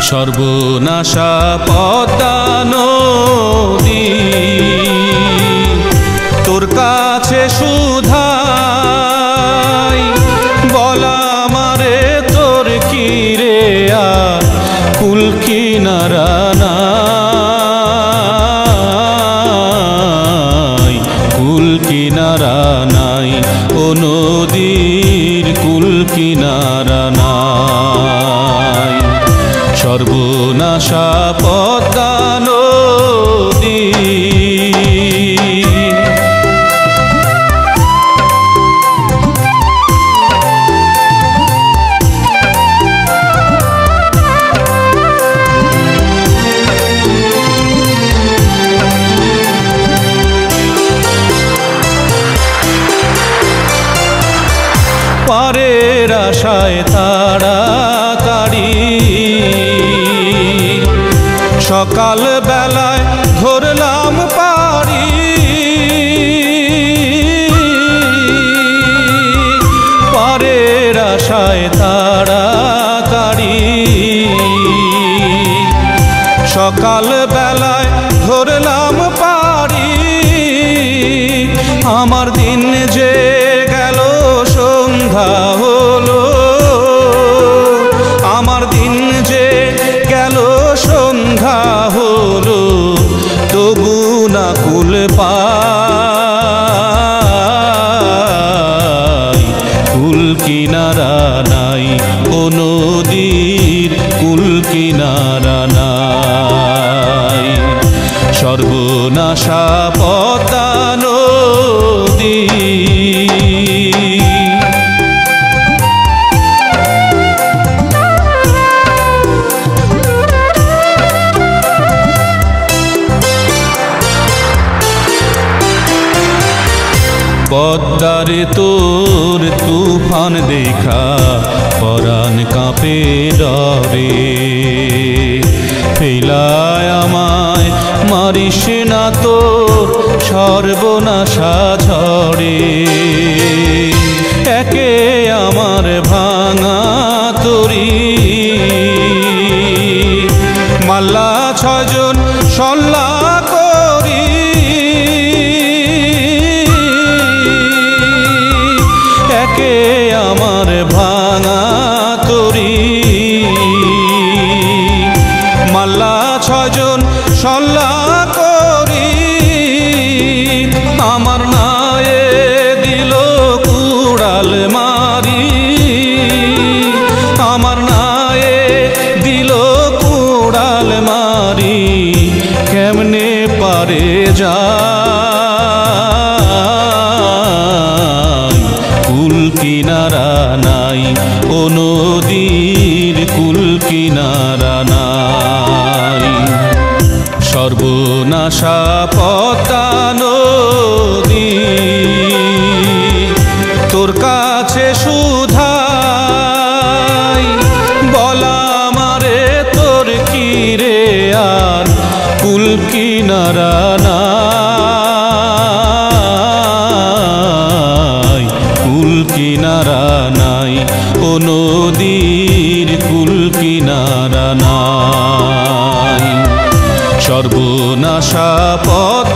সর্বনাশা পদ্মা নদী তোর কাছে সুধাই বলা মারে তোর কি রে আর কুল কিনারা নাই, কুল কিনারা নাই, ও নদীর কুল কিনারা নাই। সর্বনাশা পদ্মা নদী পারের আশায় তাড়াতাড়ি সকাল বেলায় ধরলাম পারি, পারের আশায় তাড়াতাড়ি সকাল বেলায় ধরলাম পারি। আমার দিন যে গেল সন্ধ্যা হলো, আমার দিন যে গেল সন্ধ্যা হলো, তবু না কুল পাই, কুল কিনারা নাই, ও নদীর কুল কিনারা নাই। সর্বনাশা পদ্মা নদী পদ্মারে তোর তুফান দেখা পরাণ কাঁপে ডরে, ফেলায় আমায় মারিস না তোর সর্বনাশা ঝড়ে। একে আমার ভাঙা তরি মাল্লা ছজন সল্লা করি, একে আমার ভাঙা তরি মাল্লা ছজন সল্লা করি। আমার নায়ে দিল কুড়াল মারি, আমার নায়ে দিল কুড়াল মারি, কেমনে পারে যায় কুল কিনারা নাই, ও নদীর কুল কিনারা নাই। সর্বনাশা পদ্মা নদী তোর কাছে সুধাই বলা মারে তোর কি রে আর কুল কিনারা নাই, কুল কিনারা নাই, ও নদীর কুল কিনারা নাই। সর্বনাশা পদ্মা